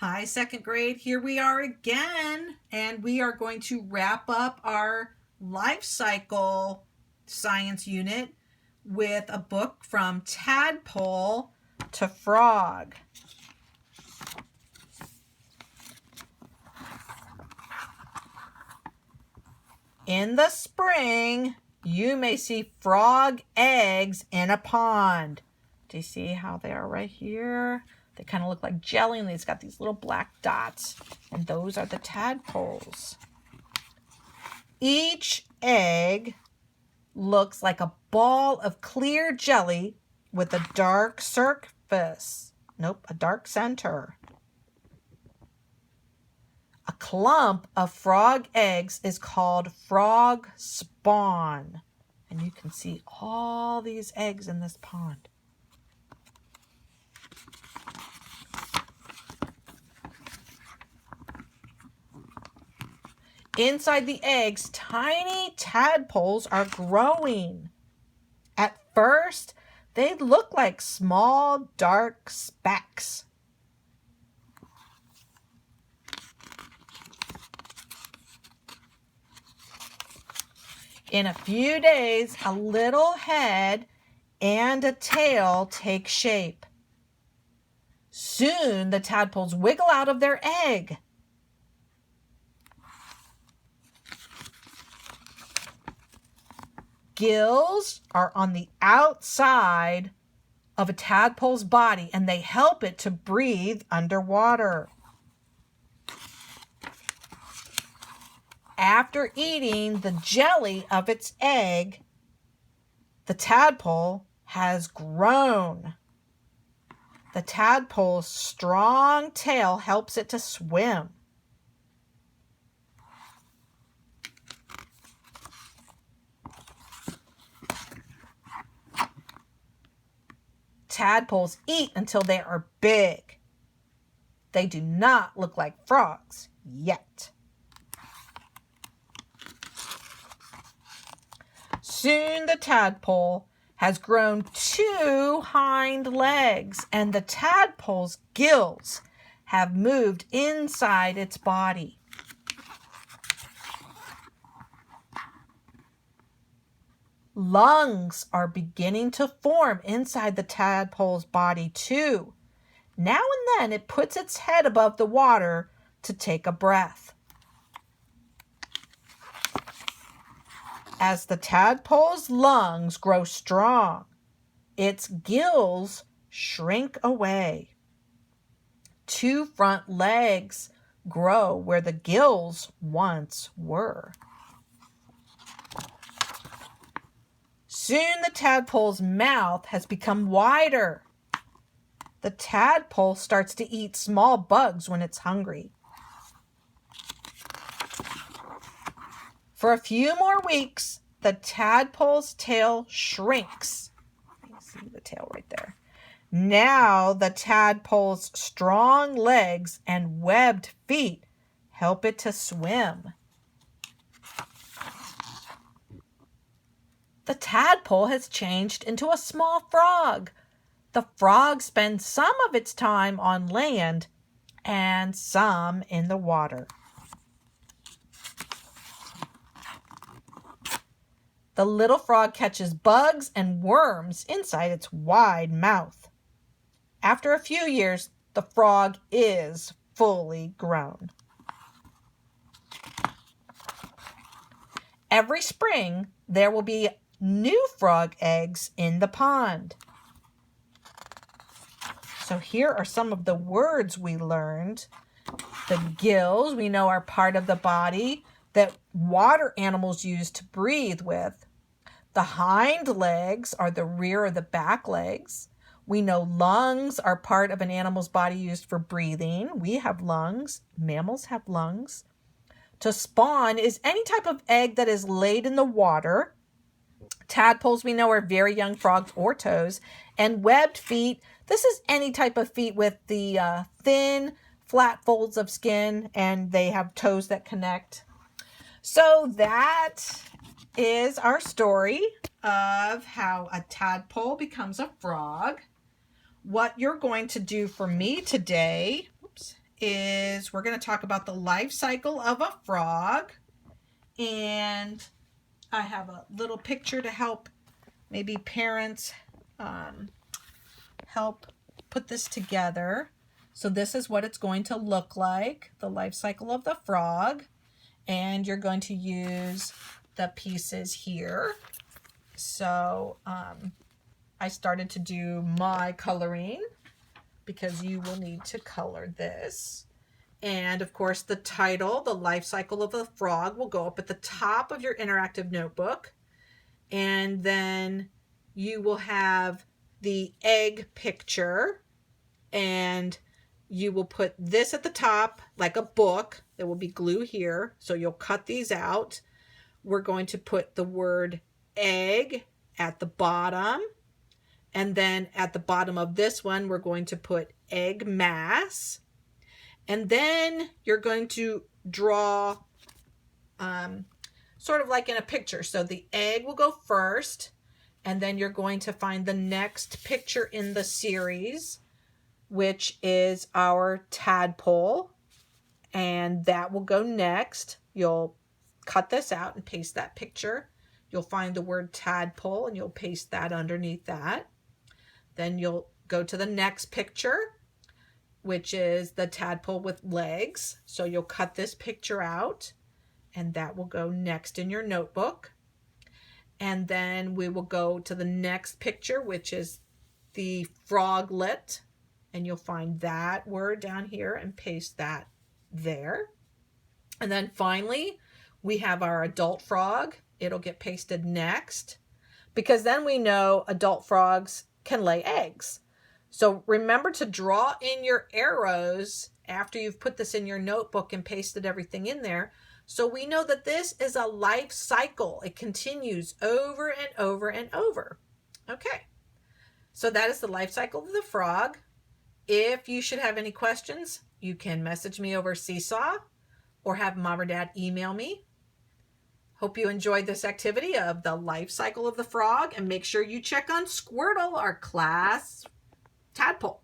Hi, second grade. Here we are again, and we are going to wrap up our life cycle science unit with a book from tadpole to frog. In the spring, you may see frog eggs in a pond. Do you see how they are right here? They kind of look like jelly, and they've got these little black dots, and those are the tadpoles. Each egg looks like a ball of clear jelly with a dark surface. Nope, a dark center. A clump of frog eggs is called frog spawn. And you can see all these eggs in this pond. Inside the eggs, tiny tadpoles are growing. At first, they look like small, dark specks. In a few days, a little head and a tail take shape. Soon, the tadpoles wiggle out of their egg. Gills are on the outside of a tadpole's body, and they help it to breathe underwater. After eating the jelly of its egg, the tadpole has grown. The tadpole's strong tail helps it to swim. Tadpoles eat until they are big. They do not look like frogs yet. Soon the tadpole has grown 2 hind legs, and the tadpole's gills have moved inside its body. Lungs are beginning to form inside the tadpole's body too. Now and then it puts its head above the water to take a breath. As the tadpole's lungs grow strong, its gills shrink away. 2 front legs grow where the gills once were. Soon the tadpole's mouth has become wider. The tadpole starts to eat small bugs when it's hungry. For a few more weeks, the tadpole's tail shrinks. You can see the tail right there. Now the tadpole's strong legs and webbed feet help it to swim. The tadpole has changed into a small frog. The frog spends some of its time on land and some in the water. The little frog catches bugs and worms inside its wide mouth. After a few years, the frog is fully grown. Every spring, there will be new frog eggs in the pond. So here are some of the words we learned. The gills, we know, are part of the body that water animals use to breathe with. The hind legs are the rear or the back legs. We know lungs are part of an animal's body used for breathing. We have lungs. Mammals have lungs. To spawn is any type of egg that is laid in the water. Tadpoles, we know, are very young frogs or toads. And webbed feet, this is any type of feet with the thin, flat folds of skin, and they have toes that connect. So that is our story of how a tadpole becomes a frog. What you're going to do for me today is we're going to talk about the life cycle of a frog. And I have a little picture to help maybe parents help put this together. So this is what it's going to look like, the life cycle of the frog. And you're going to use the pieces here. So I started to do my coloring because you will need to color this. And of course the title, The Life Cycle of the Frog, will go up at the top of your interactive notebook. And then you will have the egg picture, and you will put this at the top like a book. There will be glue here, so you'll cut these out. We're going to put the word egg at the bottom, and then at the bottom of this one we're going to put egg mass. And then you're going to draw sort of like in a picture. So the egg will go first, and then you're going to find the next picture in the series, which is our tadpole, and that will go next. You'll cut this out and paste that picture. You'll find the word tadpole and you'll paste that underneath that. Then you'll go to the next picture, which is the tadpole with legs. So you'll cut this picture out, and that will go next in your notebook. And then we will go to the next picture, which is the froglet, and you'll find that word down here and paste that there. And then finally, we have our adult frog. It'll get pasted next, because then we know adult frogs can lay eggs. So remember to draw in your arrows after you've put this in your notebook and pasted everything in there. So we know that this is a life cycle. It continues over and over and over. Okay, so that is the life cycle of the frog. If you should have any questions, you can message me over Seesaw or have Mom or Dad email me. Hope you enjoyed this activity of the life cycle of the frog, and make sure you check on Squirtle, our class tadpole.